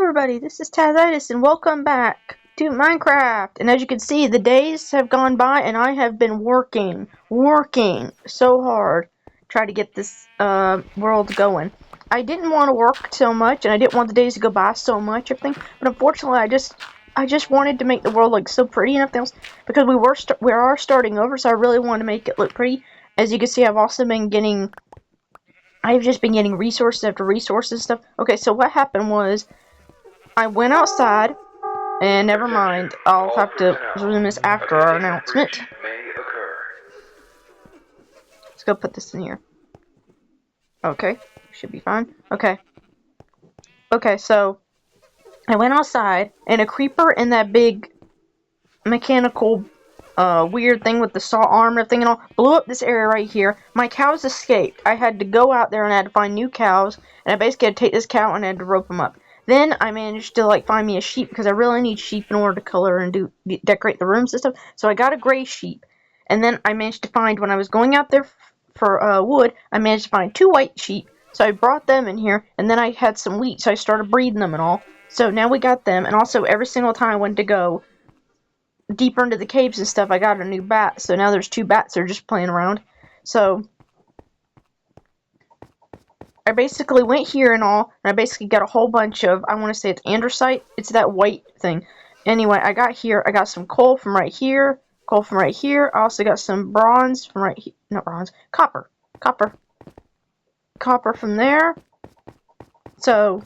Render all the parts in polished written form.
everybody, this is Tazzitis and welcome back to Minecraft. And as you can see, the days have gone by and I have been working so hard to try to get this world going. I didn't want to work so much and I didn't want the days to go by so much, everything, but unfortunately I just wanted to make the world like so pretty and everything else because we are starting over, so I really wanted to make it look pretty. As you can see, I've just been getting resources after resources and stuff. Okay, so what happened was, I went outside, and never mind, I'll have to resume this after our announcement. Let's go put this in here. Okay, should be fine. Okay, so, I went outside, and a creeper and that big mechanical weird thing with the saw arm and everything and all blew up this area right here. My cows escaped. I had to go out there and I had to find new cows, and I basically had to take this cow and I had to rope them up. Then I managed to like find me a sheep because I really need sheep in order to color and decorate the rooms and stuff. So I got a gray sheep, and then I managed to find, when I was going out there for wood, I managed to find 2 white sheep. So I brought them in here, and then I had some wheat, so I started breeding them and all. So now we got them, and also every single time I went to go deeper into the caves and stuff, I got a new bat, so now there's 2 bats that are just playing around. So I basically went here and all, and I basically got a whole bunch of, I want to say it's andesite, it's that white thing. Anyway, I got here, I got some coal from right here, I also got some bronze from right here, not bronze, copper from there. So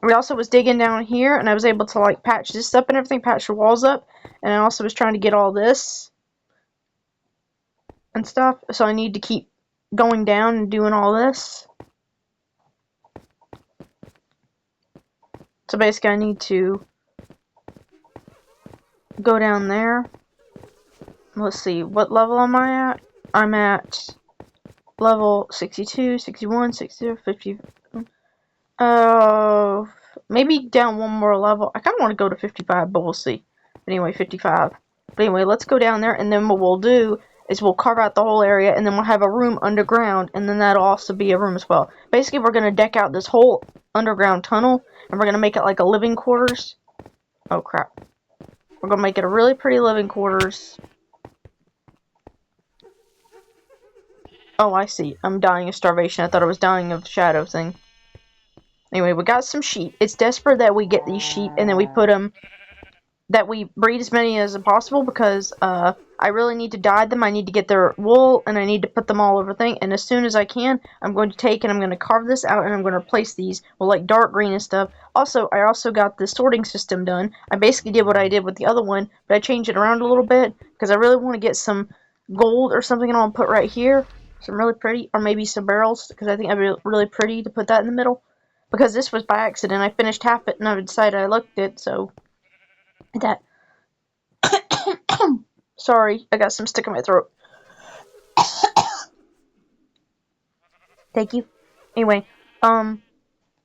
we also was digging down here, and I was able to like patch this up and everything, patch the walls up, and I also was trying to get all this and stuff, so I need to keep going down and doing all this. So basically I need to go down there. Let's see, what level am I at? I'm at level 62, 61, 60, 50. Maybe down one more level. I kind of want to go to 55, but we'll see. Anyway, 55. But anyway, let's go down there, and then what we'll do is we'll carve out the whole area, and then we'll have a room underground, and then that'll also be a room as well. Basically, we're going to deck out this whole underground tunnel, and we're going to make it like a living quarters. Oh, crap. We're going to make it a really pretty living quarters. Oh, I see. I'm dying of starvation. I thought I was dying of shadow thing. Anyway, we got some sheep. It's desperate that we get these sheep, and then we put them, that we breed as many as possible, because I really need to dye them. I need to get their wool, and I need to put them all over thing. And as soon as I can, I'm going to take and I'm going to carve this out, and I'm going to replace these with like dark green and stuff. Also, I also got the sorting system done. I basically did what I did with the other one, but I changed it around a little bit because I really want to get some gold or something, and I'll put right here. Some really pretty, or maybe some barrels, because I think it'd be really pretty to put that in the middle. Because this was by accident. I finished half it and I decided I looked it, so that. Sorry, I got some stick in my throat. Thank you. Anyway,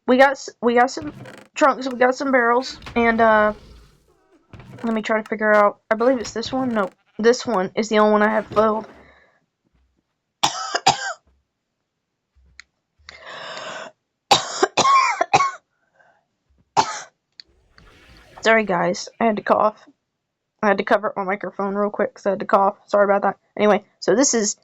we got some trunks, we got some barrels, and let me try to figure out. I believe it's this one. No, this one is the only one I have filled. Sorry guys, I had to cough. I had to cover up my microphone real quick because I had to cough. Sorry about that. Anyway, so this is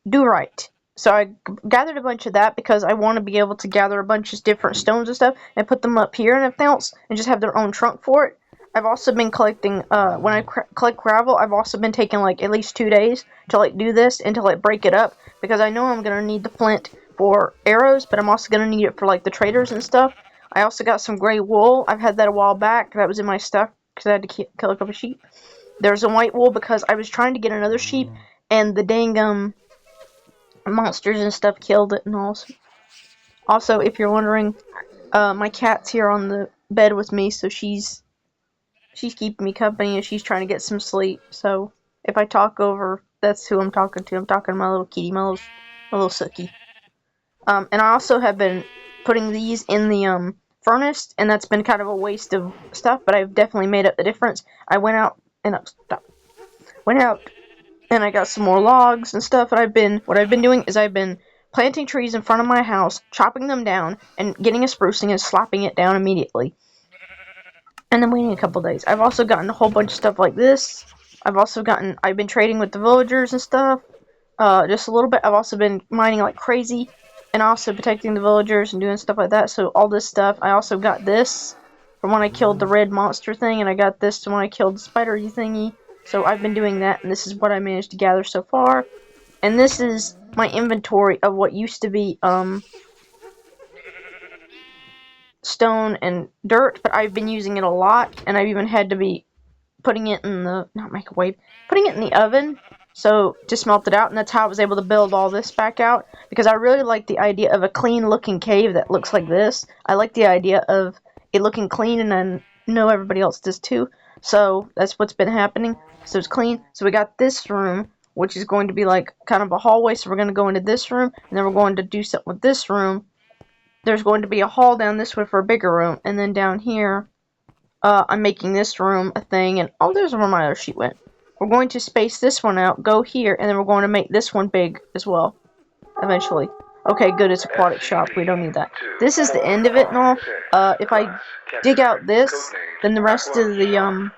do right. So I gathered a bunch of that because I want to be able to gather a bunch of different stones and stuff and put them up here and everything else and just have their own trunk for it. I've also been collecting, when I collect gravel, I've also been taking like at least 2 days to like do this and to like break it up, because I know I'm going to need the flint for arrows, but I'm also going to need it for like the traders and stuff. I also got some gray wool. I've had that a while back. That was in my stuff because I had to kill a couple sheep. There's a white wool because I was trying to get another sheep, and the dang monsters and stuff killed it and all. Also, if you're wondering, my cat's here on the bed with me, so she's keeping me company and she's trying to get some sleep. So if I talk over, that's who I'm talking to. I'm talking to my little kitty, my little Sookie. And I also have been putting these in the furnace, and that's been kind of a waste of stuff, but I've definitely made up the difference. I went out and I got some more logs and stuff, and what I've been doing is I've been planting trees in front of my house, chopping them down, and getting a sprucing and slapping it down immediately. And then waiting a couple days. I've also gotten a whole bunch of stuff like this. I've been trading with the villagers and stuff. Just a little bit. I've also been mining like crazy. And also protecting the villagers and doing stuff like that. So all this stuff. I also got this from when I killed the red monster thing. And I got this to when I killed the spidery thingy. So I've been doing that. And this is what I managed to gather so far. And this is my inventory of what used to be, stone and dirt, but I've been using it a lot, and I've even had to be putting it in the, not microwave, putting it in the oven, so to smelt it out, and that's how I was able to build all this back out, because I really like the idea of a clean looking cave that looks like this. I like the idea of it looking clean, and I know everybody else does too, so that's what's been happening. So it's clean. So we got this room, which is going to be like kind of a hallway, so we're going to go into this room, and then we're going to do something with this room. There's going to be a hall down this way for a bigger room, and then down here, I'm making this room a thing, and oh, there's where my other sheet went. We're going to space this one out, go here, and then we're going to make this one big as well, eventually. Okay, good, it's aquatic shop, we don't need that. This is the end of it and all. If I dig out this, then the rest of the,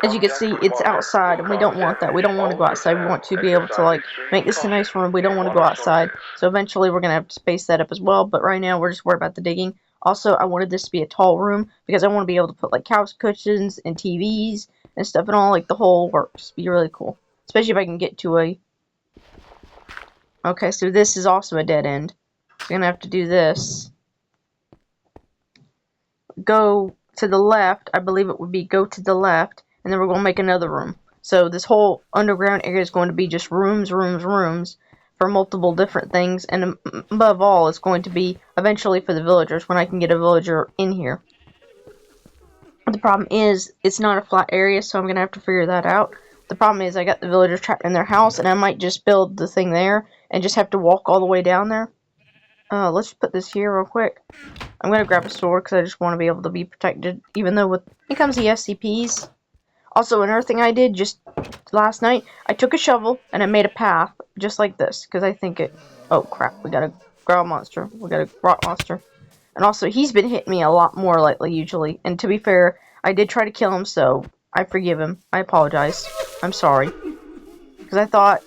as you can see, it's outside, and we don't want that. We don't want to go outside. We want to be able to, like, make this a nice room. We don't want to go outside. So eventually we're going to have to space that up as well. But right now we're just worried about the digging. Also, I wanted this to be a tall room because I want to be able to put, like, couch cushions and TVs and stuff and all, like, the whole works. Be really cool. Especially if I can get to a... Okay, so this is also a dead end. So I'm going to have to do this. Go to the left. I believe it would be go to the left. And then we're going to make another room. So this whole underground area is going to be just rooms, rooms, rooms for multiple different things. And above all, it's going to be eventually for the villagers when I can get a villager in here. The problem is it's not a flat area, so I'm going to have to figure that out. The problem is I got the villagers trapped in their house, and I might just build the thing there and just have to walk all the way down there. Let's just put this here real quick. I'm going to grab a sword because I just want to be able to be protected, even though with it comes the SCPs. Also, another thing I did just last night, I took a shovel and I made a path just like this because I think it... Oh, crap. We got a growl monster. We got a rock monster. And also, he's been hitting me a lot more lately, usually. And to be fair, I did try to kill him, so I forgive him. I apologize. I'm sorry. Because I thought...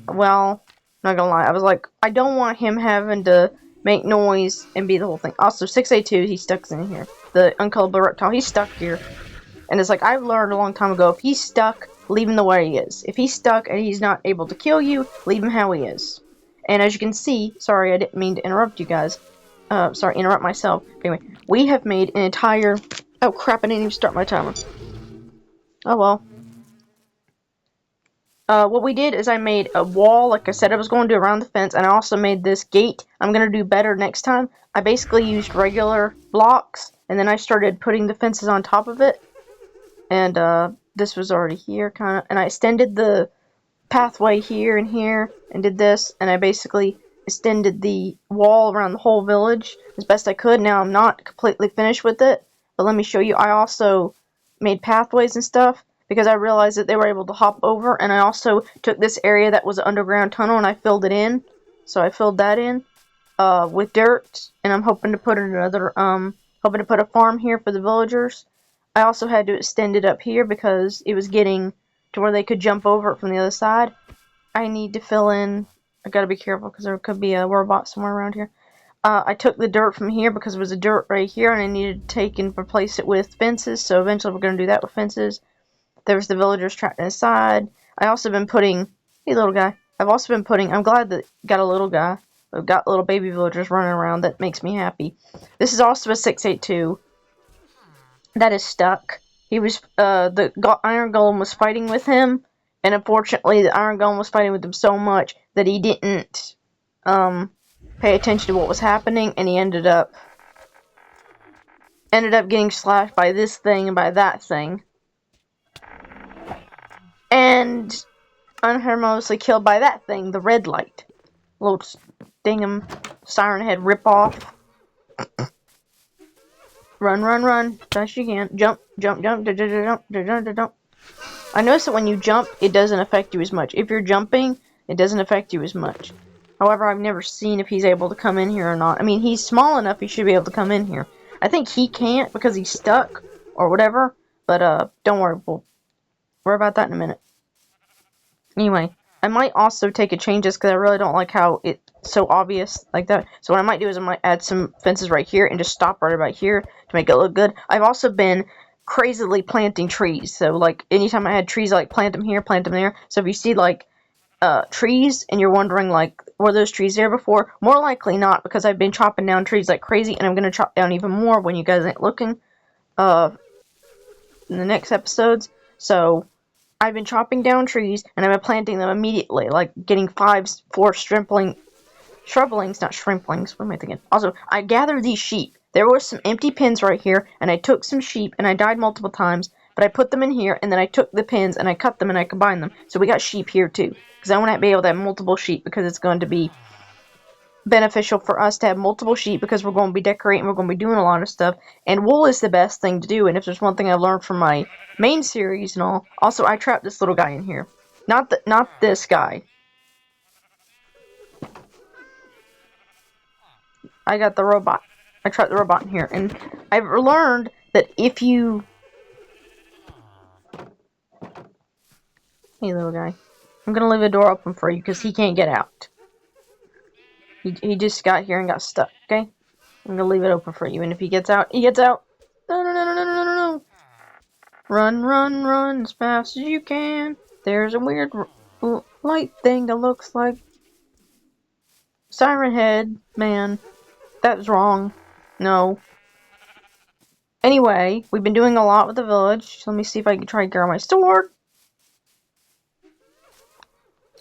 Well, not gonna lie. I was like, I don't want him having to make noise and be the whole thing. Also, 682, he's stuck in here. The uncolourable reptile, he's stuck here. And it's like, I've learned a long time ago, if he's stuck, leave him the way he is. If he's stuck and he's not able to kill you, leave him how he is. And as you can see, sorry, I didn't mean to interrupt you guys. Sorry, interrupt myself. Anyway, we have made an entire... Oh, crap, I didn't even start my timer. Oh, well. What we did is I made a wall, like I said I was going to do around the fence, and I also made this gate. I'm going to do better next time. I basically used regular blocks, and then I started putting the fences on top of it. And, this was already here, kind of, and I extended the pathway here and here, and did this, and I basically extended the wall around the whole village as best I could. Now, I'm not completely finished with it, but let me show you. I also made pathways and stuff, because I realized that they were able to hop over, and I also took this area that was an underground tunnel, and I filled it in. So I filled that in, with dirt, and I'm hoping to put another, hoping to put a farm here for the villagers. I also had to extend it up here because it was getting to where they could jump over it from the other side. I need to fill in... I gotta be careful because there could be a robot somewhere around here. I took the dirt from here because there was a dirt right here and I needed to take and replace it with fences. So eventually we're going to do that with fences. There's the villagers trapped inside. I also been putting... Hey, little guy. I've also been putting... I'm glad that got a little guy. We've got little baby villagers running around. That makes me happy. This is also a 682. That is stuck. He was, the Iron Golem was fighting with him, and unfortunately the Iron Golem was fighting with him so much that he didn't, pay attention to what was happening, and he ended up getting slashed by this thing and by that thing. And unharmoniously killed by that thing, the red light. Little stingum siren head rip off. Run, run, run. Best you can. Jump, jump, jump, jump, jump, jump, jump. I noticed that when you jump, it doesn't affect you as much. If you're jumping, it doesn't affect you as much. However, I've never seen if he's able to come in here or not. I mean, he's small enough he should be able to come in here. I think he can't because he's stuck or whatever, but don't worry, we'll worry about that in a minute. Anyway, I might also take a change just because I really don't like how it's so obvious like that. So what I might do is I might add some fences right here and just stop right about here to make it look good. I've also been crazily planting trees. So like anytime I had trees, I like plant them here, plant them there. So if you see like trees and you're wondering like were those trees there before, more likely not, because I've been chopping down trees like crazy, and I'm going to chop down even more when you guys ain't looking in the next episodes. So I've been chopping down trees and I've been planting them immediately, like getting 4 shrubblings, not shrimplings, what am I thinking? Also, I gathered these sheep. There were some empty pins right here, and I took some sheep, and I died multiple times, but I put them in here, and then I took the pins, and I cut them, and I combined them. So we got sheep here, too, because I want to be able to have multiple sheep, because it's going to be beneficial for us to have multiple sheep, because we're going to be decorating, we're going to be doing a lot of stuff, and wool is the best thing to do. And if there's one thing I've learned from my main series and all, also I trapped this little guy in here. Not this guy. I got the robot. I trapped the robot in here, and I've learned that if you... Hey, little guy. I'm gonna leave the door open for you, because he can't get out. He just got here and got stuck, okay? I'm gonna leave it open for you, and if he gets out, he gets out. No, no, no, no, no, no, no, no. Run, run, run as fast as you can. There's a weird light thing that looks like Siren Head, man. That was wrong. No. Anyway, we've been doing a lot with the village. So let me see if I can try and grab my sword.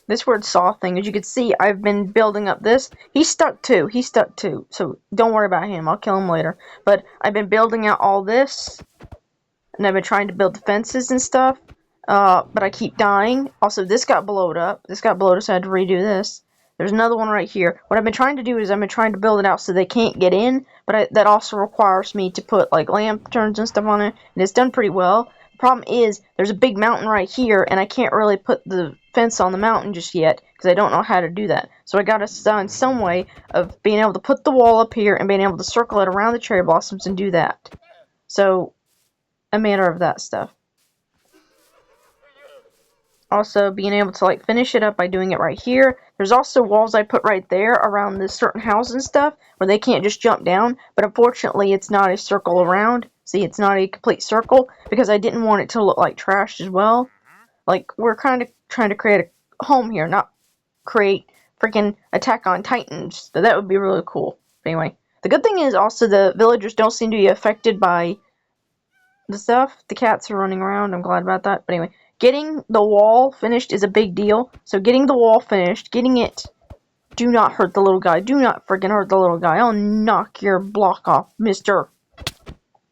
This word saw thing, as you can see, I've been building up this. He's stuck too. He's stuck too. So don't worry about him. I'll kill him later. But I've been building out all this. And I've been trying to build defenses and stuff. But I keep dying. Also, this got blowed up. This got blowed up, so I had to redo this. There's another one right here. What I've been trying to do is I've been trying to build it out so they can't get in. But that also requires me to put like lanterns and stuff on it. And it's done pretty well. The problem is there's a big mountain right here. And I can't really put the fence on the mountain just yet. Because I don't know how to do that. So I got to find some way of being able to put the wall up here. And being able to circle it around the cherry blossoms and do that. So, a matter of that stuff. Also, being able to like finish it up by doing it right here. There's also walls I put right there around this certain house and stuff where they can't just jump down. But unfortunately, it's not a circle around. See, it's not a complete circle because I didn't want it to look like trash as well. Like, we're kind of trying to create a home here, not create freaking Attack on Titans. So that would be really cool. But anyway, the good thing is also the villagers don't seem to be affected by the stuff. The cats are running around. I'm glad about that. But anyway, getting the wall finished is a big deal. So getting the wall finished, getting it... Do not hurt the little guy. Do not freaking hurt the little guy. I'll knock your block off, mister.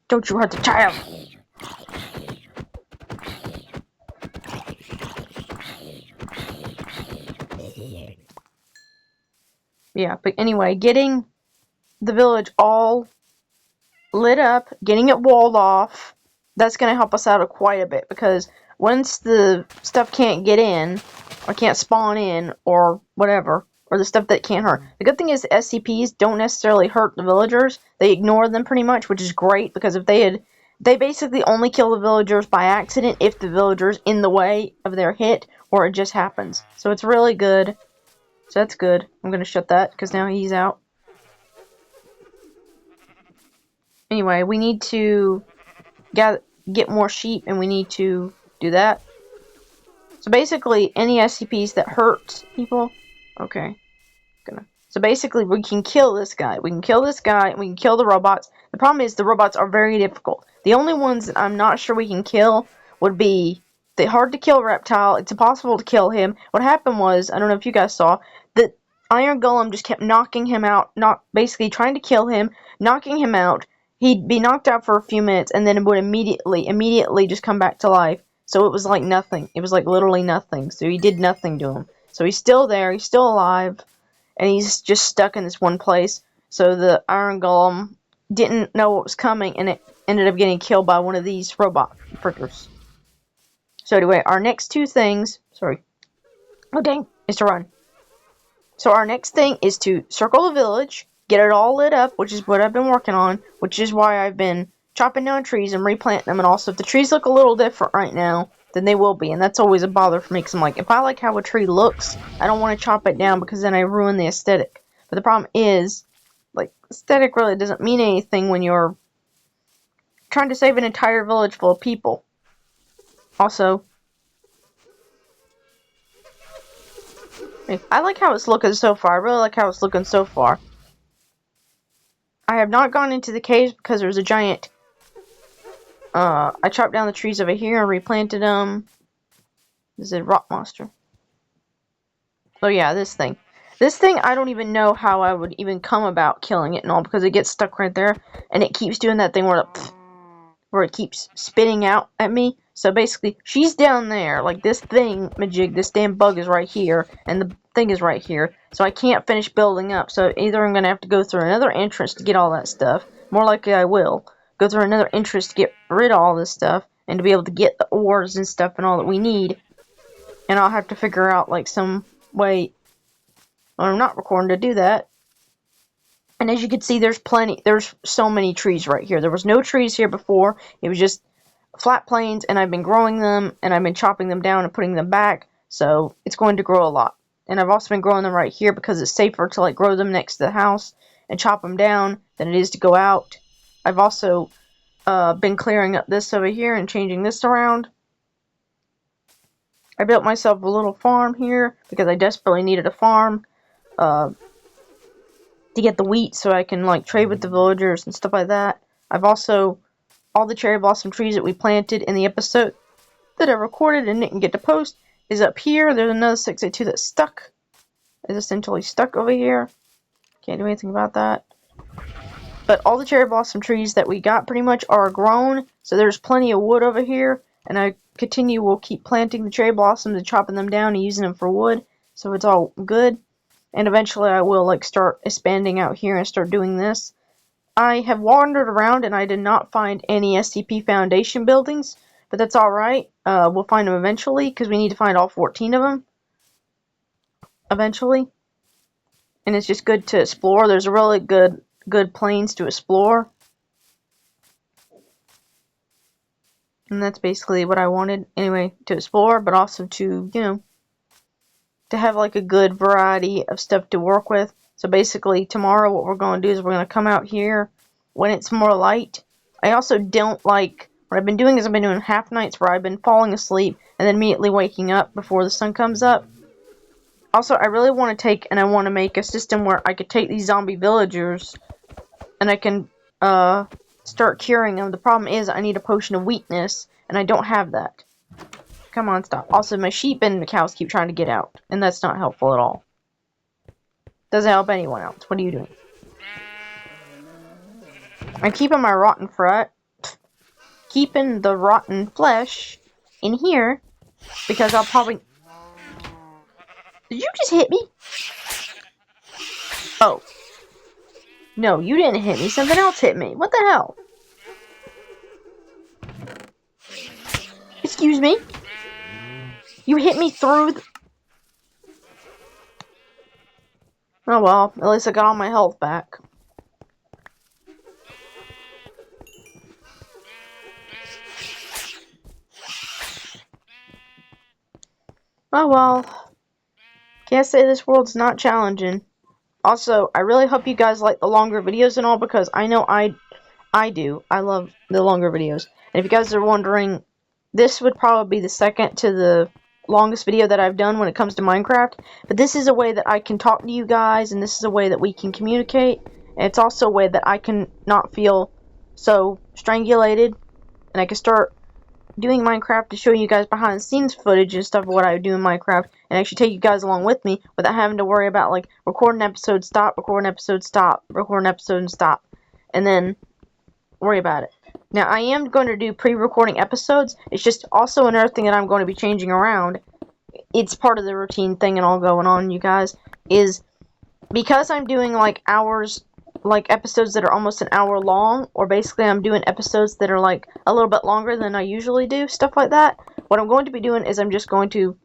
Don't you hurt the child. Yeah, but anyway, getting the village all lit up, getting it walled off, that's going to help us out quite a bit, because once the stuff can't get in, or can't spawn in, or whatever, or the stuff that can't hurt. The good thing is the SCPs don't necessarily hurt the villagers. They ignore them pretty much, which is great, because if they basically only kill the villagers by accident if the villager's in the way of their hit, or it just happens. So it's really good. So that's good. I'm going to shut that, because now he's out. Anyway, we need to get more sheep, and we need to do that. So basically, any SCPs that hurt people... Okay. So basically, we can kill this guy. We can kill this guy, and we can kill the robots. The problem is, the robots are very difficult. The only ones that I'm not sure we can kill would be the hard-to-kill reptile. It's impossible to kill him. What happened was, I don't know if you guys saw, that Iron Golem just kept knocking him out, basically trying to kill him, knocking him out. He'd be knocked out for a few minutes, and then it would immediately just come back to life. So it was like nothing. It was like literally nothing. So he did nothing to him. So he's still there. He's still alive. And he's just stuck in this one place. So the Iron Golem didn't know what was coming, and it ended up getting killed by one of these robot frickers. So anyway, our next two things... Sorry. Oh, dang. is to run. So our next thing is to circle the village, get it all lit up, which is what I've been working on, which is why I've been chopping down trees and replanting them. And also, if the trees look a little different right now, then they will be. And that's always a bother for me, because I'm like, if I like how a tree looks, I don't want to chop it down because then I ruin the aesthetic. But the problem is, like, aesthetic really doesn't mean anything when you're trying to save an entire village full of people. Also, I like how it's looking so far. I really like how it's looking so far. I have not gone into the caves because there's a giant... I chopped down the trees over here and replanted them. This is a rock monster. Oh yeah, this thing. This thing, I don't even know how I would even come about killing it and all, because it gets stuck right there, and it keeps doing that thing where it keeps spitting out at me. So basically, she's down there, like this thing, Majig, this damn bug is right here, and the thing is right here, so I can't finish building up. So either I'm going to have to go through another entrance to get all that stuff, more likely I will, go through another entrance to get rid of all this stuff, and to be able to get the ores and stuff and all that we need, and I'll have to figure out, like, some way, when I'm not recording, to do that. And as you can see, there's so many trees right here. There was no trees here before, it was just flat plains, and I've been growing them, and I've been chopping them down and putting them back, so it's going to grow a lot. And I've also been growing them right here because it's safer to, like, grow them next to the house and chop them down than it is to go out. I've also been clearing up this over here and changing this around. I built myself a little farm here because I desperately needed a farm to get the wheat so I can, like, trade with the villagers and stuff like that. I've also... all the cherry blossom trees that we planted in the episode that I recorded and didn't get to post is up here. There's another 682 that's stuck. It's essentially stuck over here. Can't do anything about that. But all the cherry blossom trees that we got pretty much are grown. So there's plenty of wood over here. And I will keep planting the cherry blossoms and chopping them down and using them for wood. So it's all good. And eventually I will, like, start expanding out here and start doing this. I have wandered around and I did not find any SCP Foundation buildings, but that's alright. We'll find them eventually, because we need to find all 14 of them eventually. And it's just good to explore. There's a really good plains to explore. And that's basically what I wanted, anyway, to explore, but also to, you know, to have, like, a good variety of stuff to work with. So basically, tomorrow what we're going to do is we're going to come out here when it's more light. I also don't like... what I've been doing is I've been doing half nights where I've been falling asleep and then immediately waking up before the sun comes up. Also, I really want to take and I want to make a system where I could take these zombie villagers and I can start curing them. The problem is I need a potion of weakness and I don't have that. Come on, stop. Also, my sheep and the cows keep trying to get out, and that's not helpful at all. Doesn't help anyone else. What are you doing? I'm keeping my rotten keeping the rotten flesh in here because I'll probably... Did you just hit me? Oh. No, you didn't hit me. Something else hit me. What the hell? Excuse me? You hit me through the... Oh well, at least I got all my health back. Oh well. Can't say this world's not challenging. Also, I really hope you guys like the longer videos and all, because I know I do. I love the longer videos. And if you guys are wondering, this would probably be the second to the longest video that I've done when it comes to Minecraft. But this is a way that I can talk to you guys, and this is a way that we can communicate. And it's also a way that I can not feel so strangulated, and I can start doing Minecraft to show you guys behind the scenes footage and stuff of what I do in Minecraft, and actually take you guys along with me without having to worry about, like, record an episode, stop, record an episode, stop, record an episode, and stop, and then worry about it. Now, I am going to do pre-recording episodes. It's just also another thing that I'm going to be changing around. It's part of the routine thing and all going on, you guys, is because I'm doing, like, hours, like, episodes that are almost an hour long, or basically I'm doing episodes that are, like, a little bit longer than I usually do, stuff like that. What I'm going to be doing is I'm just going to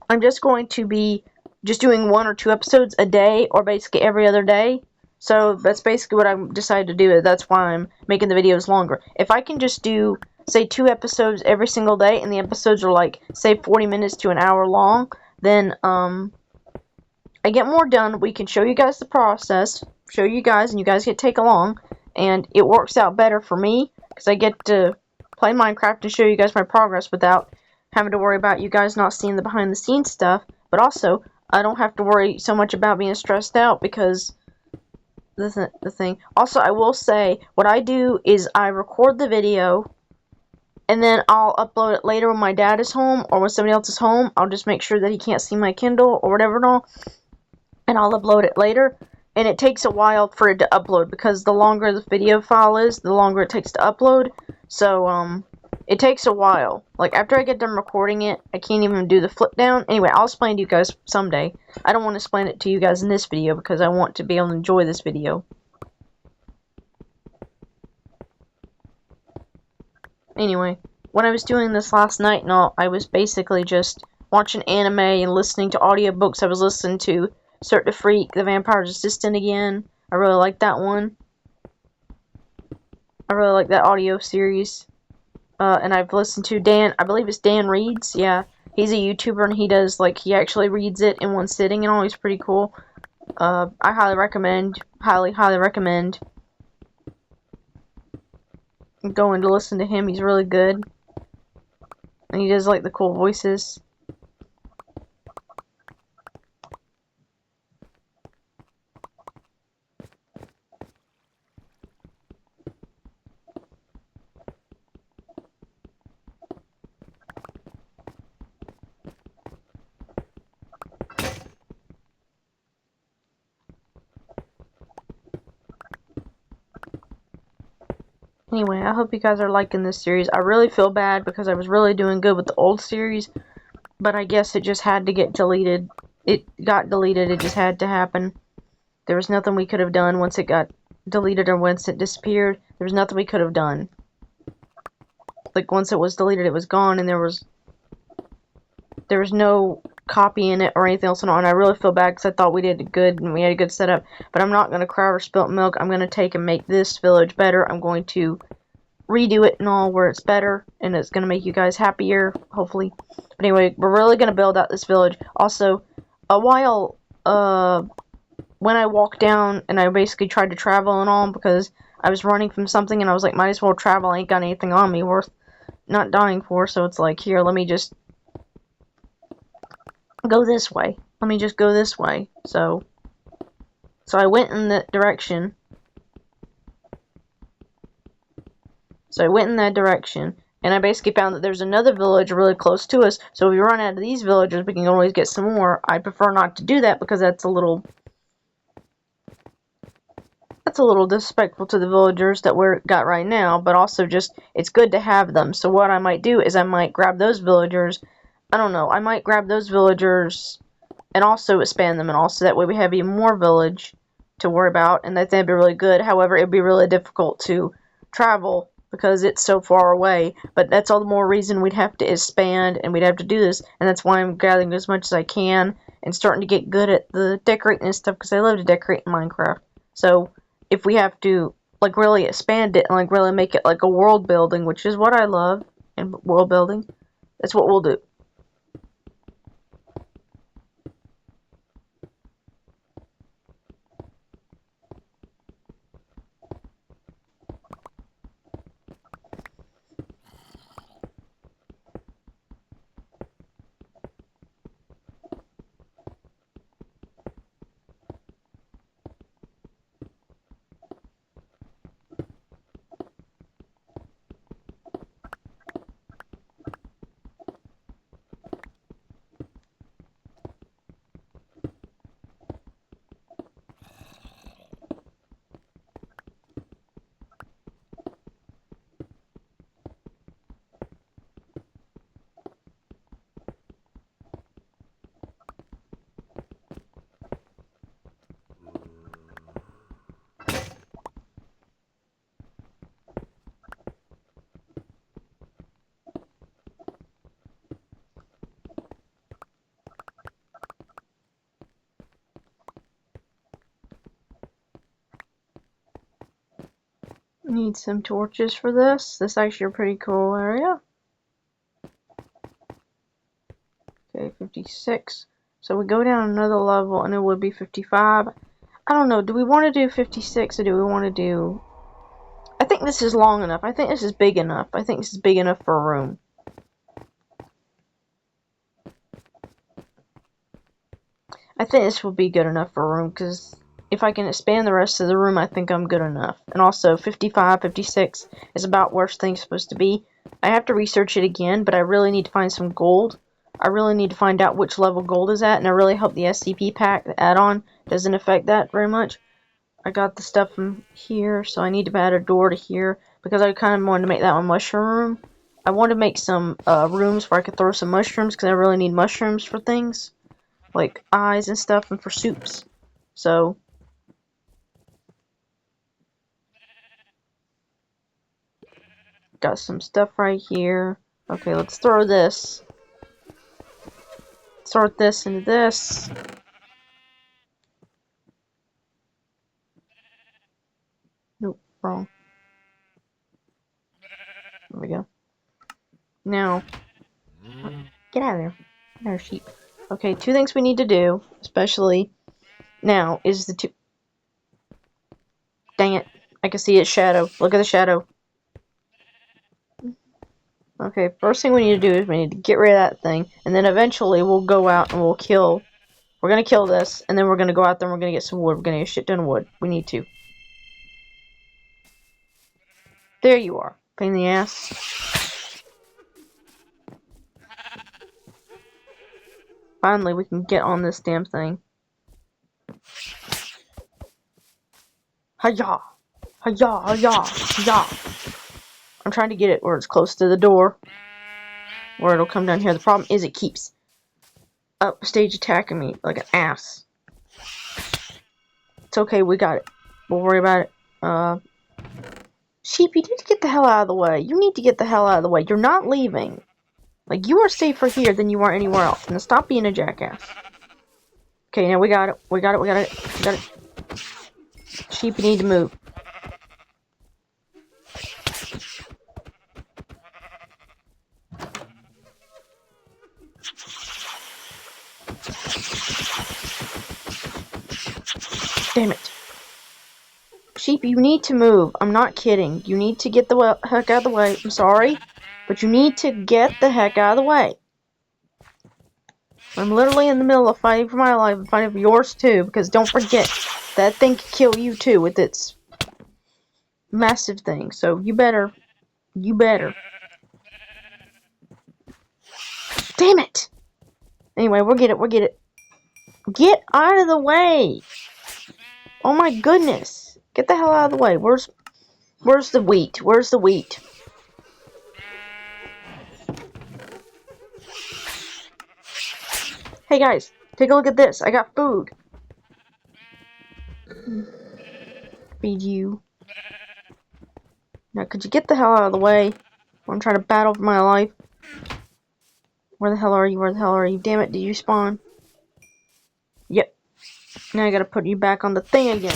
I'm just going to be just doing 1 or 2 episodes a day, or basically every other day. So that's basically what I decided to do. That's why I'm making the videos longer. If I can just do, say, 2 episodes every single day, and the episodes are like, say, 40 minutes to an hour long, then I get more done. We can show you guys the process, show you guys, and you guys get to take along, and it works out better for me because I get to play Minecraft and show you guys my progress without having to worry about you guys not seeing the behind the scenes stuff. But also, I don't have to worry so much about being stressed out because the thing. Also, I will say what I do is I record the video and then I'll upload it later when my dad is home or when somebody else is home. I'll just make sure that he can't see my Kindle or whatever and all, and I'll upload it later. And it takes a while for it to upload because the longer the video file is, the longer it takes to upload. So, it takes a while. Like, after I get done recording it, I can't even do the flip down. Anyway, I'll explain to you guys someday. I don't want to explain it to you guys in this video because I want to be able to enjoy this video. Anyway, when I was doing this last night and all, I was basically just watching anime and listening to audiobooks. I was listening to Cert the Freak, The Vampire's Assistant again. I really like that one. I really like that audio series. And I've listened to Dan, I believe it's Dan Reads, yeah. He's a YouTuber and he does, like, he actually reads it in one sitting and all. He's pretty cool. I highly recommend going to listen to him. He's really good. And he does, like, the cool voices. Anyway, I hope you guys are liking this series. I really feel bad because I was really doing good with the old series, but I guess it just had to get deleted. It got deleted, it just had to happen. There was nothing we could have done once it got deleted or once it disappeared. There was nothing we could have done. Like, once it was deleted, it was gone, and there was no copying it or anything else and all, and I really feel bad because I thought we did good and we had a good setup, but I'm not going to cry over spilt milk. I'm going to take and make this village better. I'm going to redo it and all where it's better, and it's going to make you guys happier, hopefully. But anyway, we're really going to build out this village. Also, when I walked down and I basically tried to travel and all because I was running from something and I was like, might as well travel. I ain't got anything on me worth not dying for, so it's like, here, let me just go this way. Let me just go this way. So I went in that direction. And I basically found that there's another village really close to us. So if we run out of these villagers, we can always get some more. I prefer not to do that because that's a little disrespectful to the villagers that we're got right now, but also just, it's good to have them. So what I might do is I might grab those villagers. I don't know. I might grab those villagers and also expand them, and also that way we have even more village to worry about, and I think that'd be really good. However, it'd be really difficult to travel because it's so far away, but that's all the more reason we'd have to expand and we'd have to do this, and that's why I'm gathering as much as I can and starting to get good at the decorating and stuff because I love to decorate in Minecraft. So if we have to, like, really expand it and, like, really make it like a world building, which is what I love in world building, that's what we'll do. Need some torches for this. This is actually a pretty cool area. Okay, 56. So we go down another level and it would be 55. I don't know, do we want to do 56 or do we want to do... I think this is long enough. I think this is big enough. I think this is big enough for a room. I think this will be good enough for a room because if I can expand the rest of the room, I think I'm good enough. And also 55, 56 is about where things are supposed to be. I have to research it again, but I really need to find some gold. I really need to find out which level gold is at, and I really hope the s.c.p pack, the add-on, doesn't affect that very much. I got the stuff from here, so I need to add a door to here, because I kind of wanted to make that one mushroom room. I want to make some rooms where I could throw some mushrooms, because I really need mushrooms for things, like eyes and stuff, and for soups. So, got some stuff right here. Okay, let's throw this. Sort this into this. Nope, wrong. There we go. Now, get out of there. There, sheep. Okay, two things we need to do, especially now, is the two... Dang it. I can see its shadow. Look at the shadow. Okay, first thing we need to do is we need to get rid of that thing, and then eventually we'll go out and we'll kill... We're gonna kill this, and then we're gonna go out there and we're gonna get some wood. We're gonna get a shit ton of wood. We need to. There you are. Pain in the ass. Finally, we can get on this damn thing. Hi-yah! Hi-yah! Hi-yah! Hi-yah! I'm trying to get it where it's close to the door. Where it'll come down here. The problem is it keeps upstage attacking me like an ass. It's okay, we got it. We'll worry about it. Sheep, you need to get the hell out of the way. You need to get the hell out of the way. You're not leaving. Like, you are safer here than you are anywhere else. Now stop being a jackass. Okay, now we got it. We got it, we got it. We got it. Sheep, you need to move. Damn it. Sheep, you need to move. I'm not kidding. You need to get the heck out of the way. I'm sorry. But you need to get the heck out of the way. I'm literally in the middle of fighting for my life and fighting for yours too. Because don't forget, that thing could kill you too with its massive thing. So you better. You better. Damn it! Anyway, we'll get it. We'll get it. Get out of the way! Oh my goodness! Get the hell out of the way. Where's the wheat? Where's the wheat? Hey guys, take a look at this. I got food. Feed you. Now, could you get the hell out of the way? I'm trying to battle for my life. Where the hell are you? Where the hell are you? Damn it, did you spawn? Yep. Now I gotta put you back on the thing again.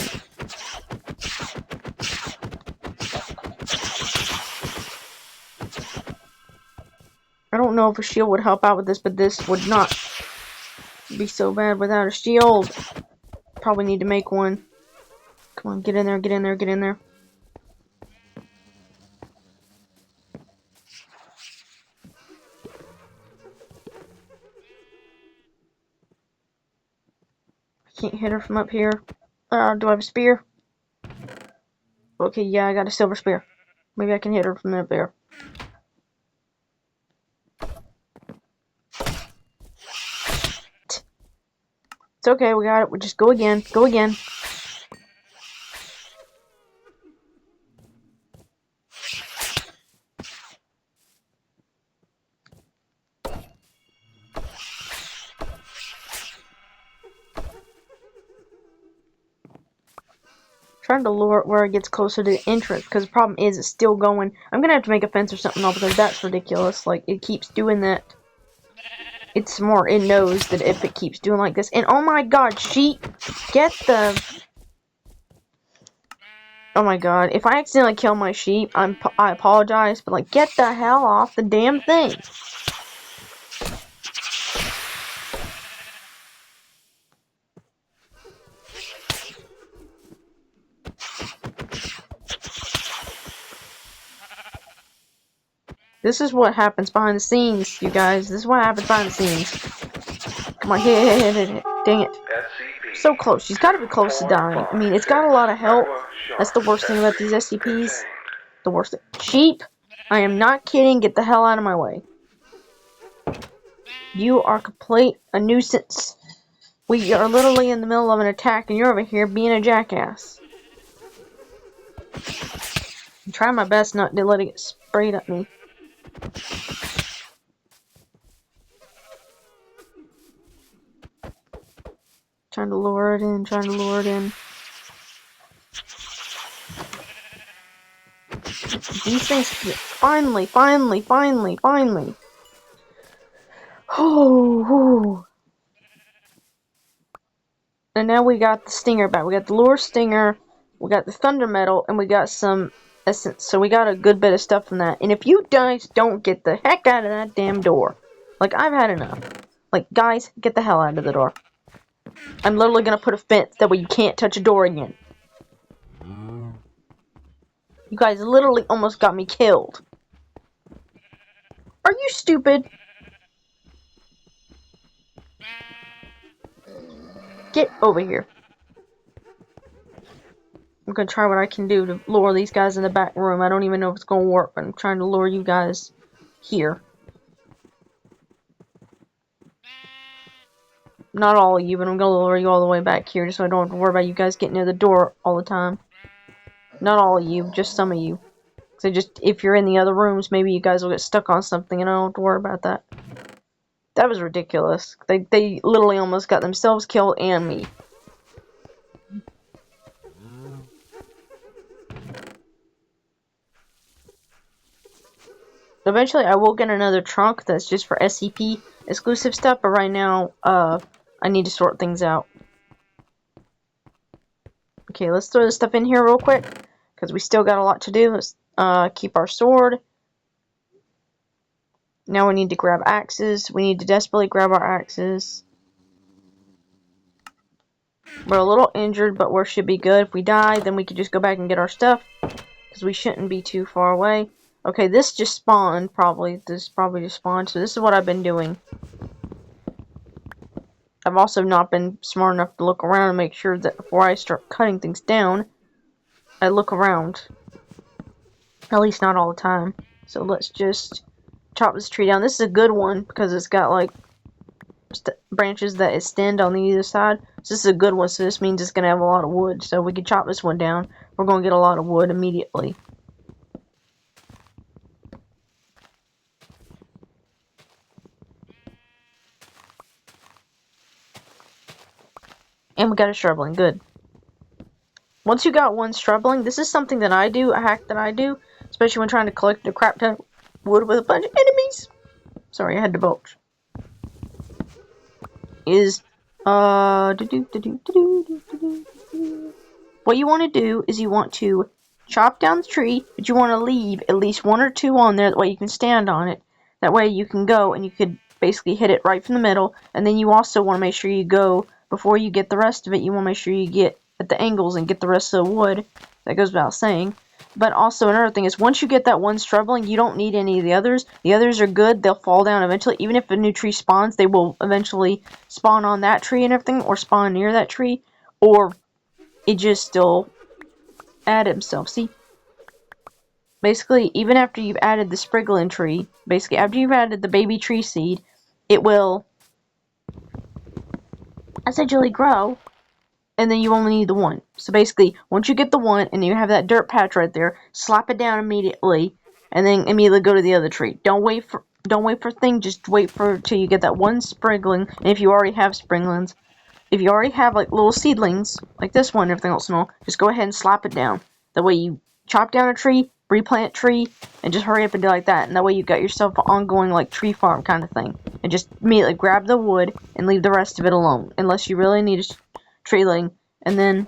I don't know if a shield would help out with this, but this would not be so bad without a shield. Probably need to make one. Come on, get in there, get in there, get in there. I can't hit her from up here. Do I have a spear? Okay, yeah, I got a silver spear. Maybe I can hit her from up there. It's okay, we got it. We'll just go again. Go again. Trying to lure it where it gets closer to the entrance, because the problem is it's still going. I'm gonna have to make a fence or something else because that's ridiculous. Like, it keeps doing that. It's smart. It knows that if it keeps doing like this. And oh my god, sheep! Get the... Oh my god, if I accidentally kill my sheep, I apologize, but like, get the hell off the damn thing. This is what happens behind the scenes, you guys. This is what happens behind the scenes. Come on, hit. Dang it. So close. She's got to be close to dying. I mean, it's got a lot of health. That's the worst thing about these SCPs. The worst thing. Sheep, I am not kidding. Get the hell out of my way. You are a nuisance. We are literally in the middle of an attack, and you're over here being a jackass. I'm trying my best not to let it get sprayed at me. Trying to lure it in, These things, finally. Oh. And now we got the stinger back. We got the lure stinger, we got the thunder metal, and we got some essence. So we got a good bit of stuff from that. And if you guys don't get the heck out of that damn door, like, I've had enough. Like, guys, get the hell out of the door. I'm literally gonna put a fence, that way you can't touch a door again. You guys literally almost got me killed. Are you stupid? Get over here. I'm gonna try what I can do to lure these guys in the back room. I don't even know if it's gonna work, but I'm trying to lure you guys here. Not all of you, but I'm gonna lure you all the way back here just so I don't have to worry about you guys getting near the door all the time. Not all of you, just some of you. So if you're in the other rooms, maybe you guys will get stuck on something and I don't have to worry about that. That was ridiculous. They literally almost got themselves killed and me. Eventually, I will get another trunk that's just for s.c.p. exclusive stuff, but right now, I need to sort things out. Okay, let's throw this stuff in here real quick, because we still got a lot to do. Let's keep our sword. Now we need to grab axes. We need to desperately grab our axes. We're a little injured, but we should be good. If we die, then we can just go back and get our stuff, because we shouldn't be too far away. Okay, this just spawned, probably. This probably just spawned, so this is what I've been doing. I've also not been smart enough to look around and make sure that before I start cutting things down, I look around. At least not all the time. So let's just chop this tree down. This is a good one because it's got like branches that extend on either side. So this is a good one, so this means it's going to have a lot of wood. So we can chop this one down. We're going to get a lot of wood immediately. And we got a shrubling. Good. Once you got one shrubling, this is something that I do, a hack that I do, especially when trying to collect a crap ton of wood with a bunch of enemies. Sorry, I had to belch. Is, what you want to do is you want to chop down the tree, but you want to leave at least one or two on there, that way you can stand on it. That way you can go and you could basically hit it right from the middle, and then you also want to make sure you go, before you get the rest of it, you want to make sure you get at the angles and get the rest of the wood. That goes without saying. But also another thing is, once you get that one shrubling, you don't need any of the others. The others are good. They'll fall down eventually. Even if a new tree spawns, they will eventually spawn on that tree and everything, or spawn near that tree, or it just still add itself. See? Basically, even after you've added the spriggling tree, basically after you've added the baby tree seed, it will essentially grow, and then you only need the one. So basically, once you get the one, and you have that dirt patch right there, slap it down immediately, and then immediately go to the other tree. Don't wait for things, just wait till you get that one spriggling, and if you already have springlings, if you already have like little seedlings, like this one, everything else and all, just go ahead and slap it down. That way you chop down a tree, replant tree, and just hurry up and do like that. And that way you got yourself an ongoing like tree farm kind of thing. And just immediately grab the wood and leave the rest of it alone. Unless you really need a treeling. And then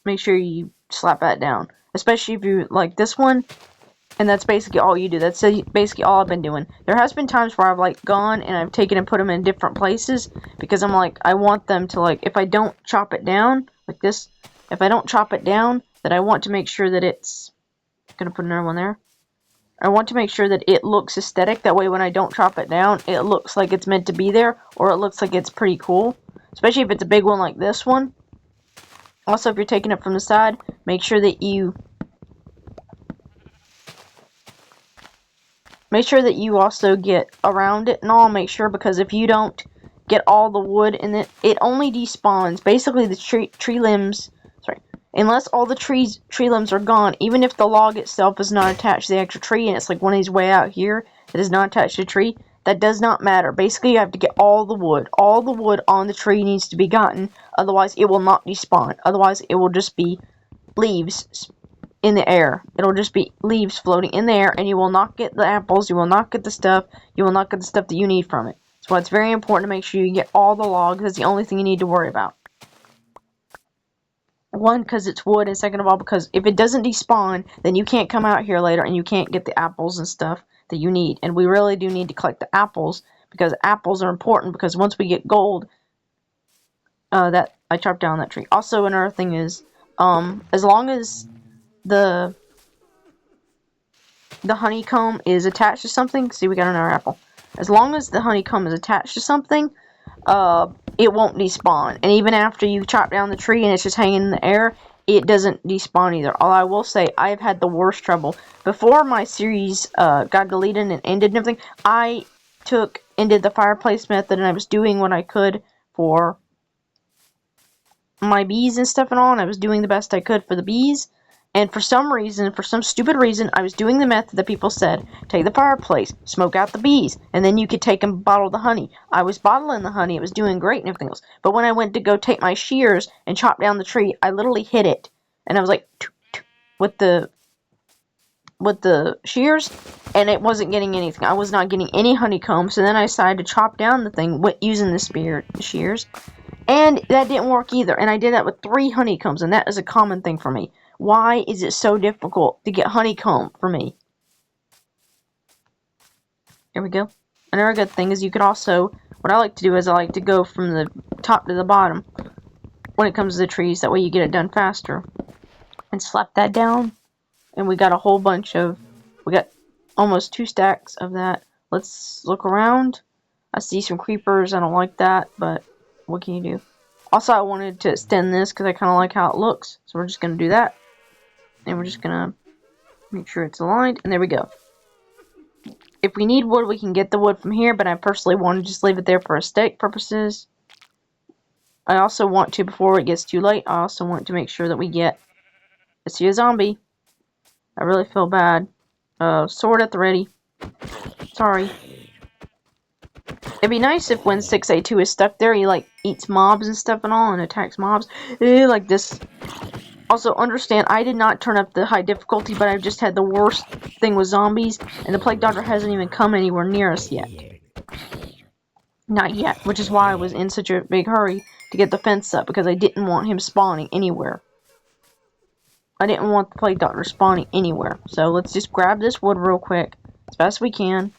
make sure you slap that down. Especially if you like this one, and that's basically all you do. That's basically all I've been doing. There has been times where I've like gone and I've taken and put them in different places because I'm like, I want them to like, if I don't chop it down like this, if I don't chop it down, then I want to make sure that it's, gonna put another one there. I want to make sure that it looks aesthetic. That way when I don't chop it down, it looks like it's meant to be there, or it looks like it's pretty cool. Especially if it's a big one like this one. Also, if you're taking it from the side, make sure that you also get around it and all. Make sure, because if you don't get all the wood in it, it only despawns. Basically, the tree limbs, sorry, unless all the tree limbs are gone, even if the log itself is not attached to the actual tree, and it's like one of these way out here that is not attached to the tree, that does not matter. Basically, you have to get all the wood. All the wood on the tree needs to be gotten, otherwise it will not despawn. Otherwise, it will just be leaves in the air. It'll just be leaves floating in the air, and you will not get the apples, you will not get the stuff, you will not get the stuff that you need from it. So it's very important to make sure you get all the logs. That's the only thing you need to worry about. One, because it's wood, and second of all, because if it doesn't despawn, then you can't come out here later and you can't get the apples and stuff that you need. And we really do need to collect the apples, because apples are important, because once we get gold, that I chopped down that tree. Also, another thing is, as long as the honeycomb is attached to something, see, we got another apple. As long as the honeycomb is attached to something, it won't despawn. And even after you chop down the tree and it's just hanging in the air, it doesn't despawn either. Although I will say, I've had the worst trouble. Before my series got deleted and ended and everything, I took and did the fireplace method, and I was doing what I could for my bees and stuff and all, and I was doing the best I could for the bees. And for some reason, for some stupid reason, I was doing the method that people said. Take the fireplace, smoke out the bees, and then you could take and bottle the honey. I was bottling the honey, it was doing great and everything else. But when I went to go take my shears and chop down the tree, I literally hit it. And I was like, with the shears, and it wasn't getting anything. I was not getting any honeycomb, so then I decided to chop down the thing using the shears. And that didn't work either. And I did that with 3 honeycombs, and that is a common thing for me. Why is it so difficult to get honeycomb for me? There we go. Another good thing is you could also, what I like to do is I like to go from the top to the bottom when it comes to the trees. That way you get it done faster. And slap that down. And we got a whole bunch of, we got almost 2 stacks of that. Let's look around. I see some creepers. I don't like that, but what can you do? Also, I wanted to extend this because I kind of like how it looks. So we're just going to do that. And we're just going to make sure it's aligned. And there we go. If we need wood, we can get the wood from here. But I personally want to just leave it there for aesthetic purposes. I also want to, before it gets too late, I also want to make sure that we get... I see a zombie. I really feel bad. Sword at the ready. Sorry. It'd be nice if when 6A2 is stuck there, he like eats mobs and stuff and all, and attacks mobs. Like this. Also, understand, I did not turn up the high difficulty, but I've just had the worst thing with zombies, and the Plague Doctor hasn't even come anywhere near us yet. Not yet, which is why I was in such a big hurry to get the fence up, because I didn't want him spawning anywhere. I didn't want the Plague Doctor spawning anywhere. So let's just grab this wood real quick, as fast as we can.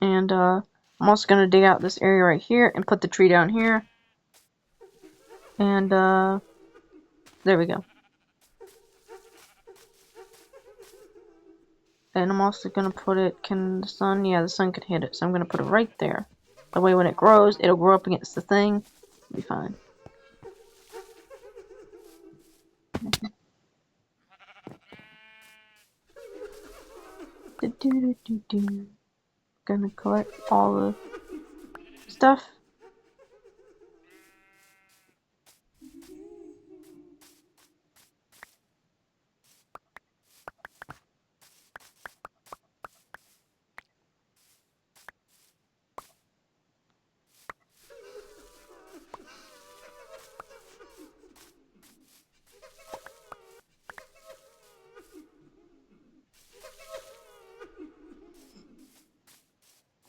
And, I'm also going to dig out this area right here and put the tree down here. And, there we go. And I'm also going to put it, can the sun, yeah, the sun can hit it. So I'm going to put it right there. That way when it grows, it'll grow up against the thing. It'll be fine. Gonna collect all the stuff.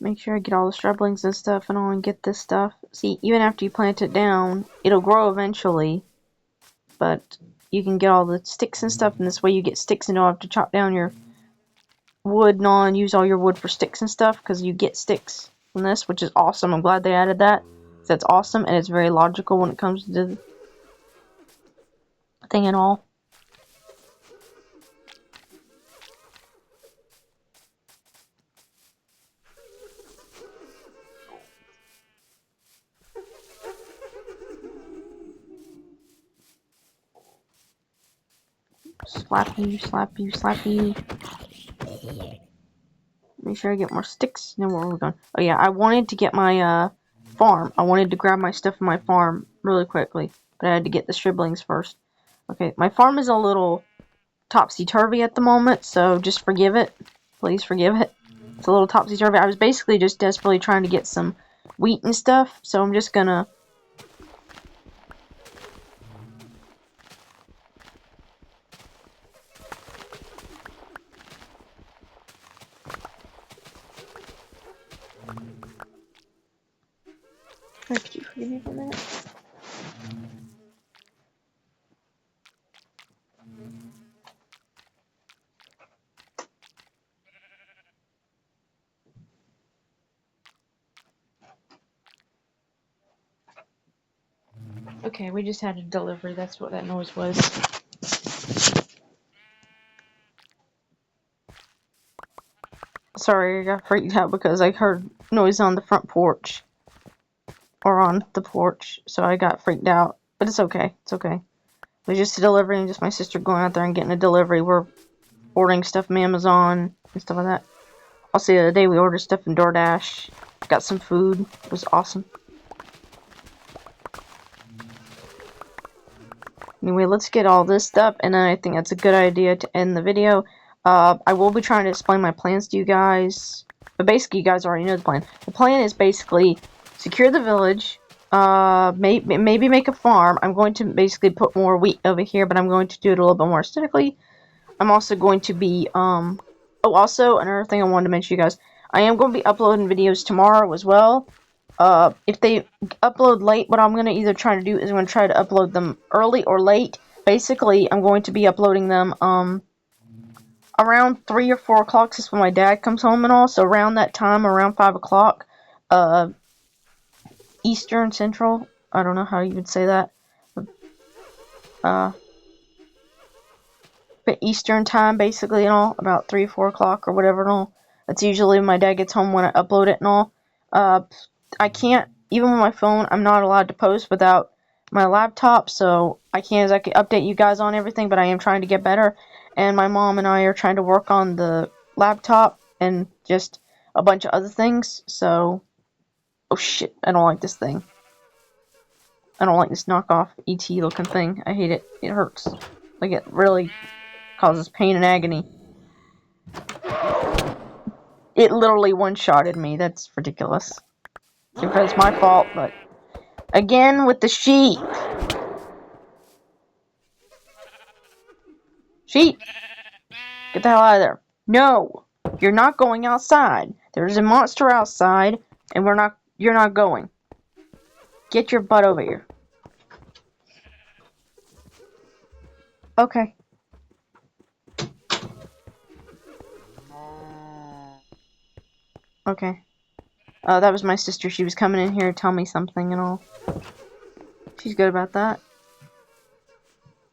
Make sure I get all the shrubblings and stuff and all and get this stuff. See, even after you plant it down, it'll grow eventually. But you can get all the sticks and stuff, and this way you get sticks and don't have to chop down your wood and all and use all your wood for sticks and stuff, because you get sticks from this, which is awesome. I'm glad they added that. That's awesome, and it's very logical when it comes to the thing and all. Slap you, slap you, slap you. Make sure I get more sticks. Then where are we going? Oh yeah, I wanted to get my farm. I wanted to grab my stuff in my farm really quickly, but I had to get the shrubblings first. Okay, my farm is a little topsy-turvy at the moment, so just forgive it. Please forgive it. It's a little topsy-turvy. I was basically just desperately trying to get some wheat and stuff, so I'm just gonna... Could you forgive me for that? Okay, we just had a delivery. That's what that noise was. Sorry, I got freaked out because I heard noise on the front porch. Or on the porch, so I got freaked out. But it's okay. It's okay. It was just a delivery and just my sister going out there and getting a delivery. We're ordering stuff from Amazon and stuff like that. Also, the other day we ordered stuff from DoorDash. Got some food. It was awesome. Anyway, let's get all this stuff, and then I think that's a good idea to end the video. I will be trying to explain my plans to you guys, but basically you guys already know the plan. The plan is basically secure the village, maybe make a farm. I'm going to basically put more wheat over here, but I'm going to do it a little bit more aesthetically. I'm also going to be, oh, also, another thing I wanted to mention to you guys, I am going to be uploading videos tomorrow as well. If they upload late, what I'm going to either try to do is I'm going to try to upload them early or late. Basically, I'm going to be uploading them, around 3 or 4 o'clock is when my dad comes home and all, so around that time, around 5 o'clock, Eastern, Central, I don't know how you would say that, but Eastern time, basically, and all, about 3 or 4 o'clock or whatever and all. That's usually when my dad gets home when I upload it and all. I can't, even with my phone, I'm not allowed to post without my laptop, so I can't exactly update you guys on everything, but I am trying to get better, and my mom and I are trying to work on the laptop and just a bunch of other things, so, oh shit, I don't like this thing. I don't like this knockoff ET looking thing. I hate it. It hurts. Like, it really causes pain and agony. It literally one-shotted me. That's ridiculous. If it's my fault, but again with the sheep. Sheep, get the hell out of there. No, you're not going outside. There's a monster outside, and you're not going. Get your butt over here. Okay. Okay. That was my sister. She was coming in here to tell me something and all. She's good about that.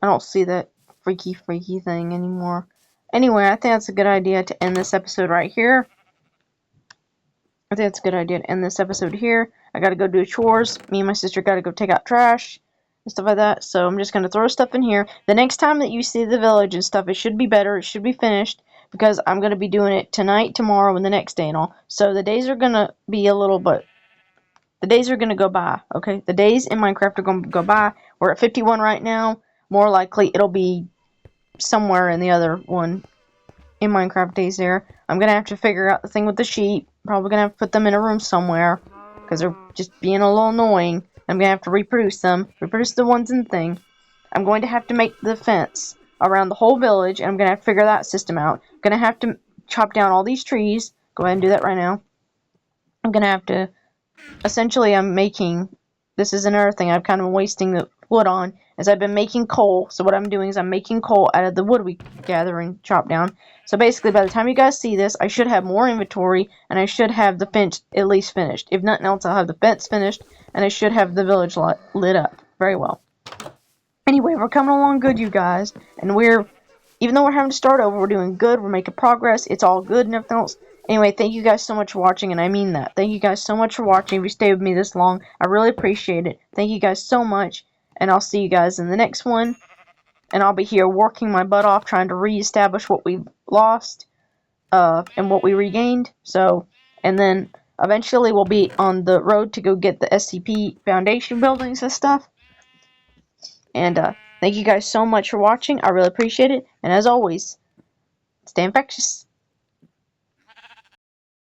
I don't see that freaky thing anymore. Anyway, I think that's a good idea to end this episode right here. I think it's a good idea to end this episode here. I gotta go do chores. Me and my sister gotta go take out trash and stuff like that. So I'm just gonna throw stuff in here. The next time that you see the village and stuff, it should be better. It should be finished. Because I'm gonna be doing it tonight, tomorrow, and the next day and all. So the days are gonna be a little bit... The days are gonna go by, okay? The days in Minecraft are gonna go by. We're at 51 right now. More likely, it'll be somewhere in the other one in Minecraft days there. I'm gonna have to figure out the thing with the sheep. Probably gonna have to put them in a room somewhere. Because they're just being a little annoying. I'm gonna have to reproduce them. Reproduce the ones in the thing. I'm going to have to make the fence around the whole village. And I'm gonna have to figure that system out. I'm gonna have to chop down all these trees. Go ahead and do that right now. I'm gonna have to, essentially I'm making, this is another thing I've kind of been wasting the wood on, is I've been making coal. So what I'm doing is I'm making coal out of the wood we gather and chop down. So basically by the time you guys see this, I should have more inventory, and I should have the fence at least finished. If nothing else, I'll have the fence finished, and I should have the village lit up very well. Anyway, we're coming along good, you guys, and even though we're having to start over, we're doing good, we're making progress, it's all good and everything else. Anyway, thank you guys so much for watching, and I mean that. Thank you guys so much for watching. If you stayed with me this long, I really appreciate it. Thank you guys so much, and I'll see you guys in the next one. And I'll be here working my butt off, trying to reestablish what we've lost, and what we regained. So, and then eventually we'll be on the road to go get the s.c.p. foundation buildings and stuff. And thank you guys so much for watching. I really appreciate it. And as always, stay infectious.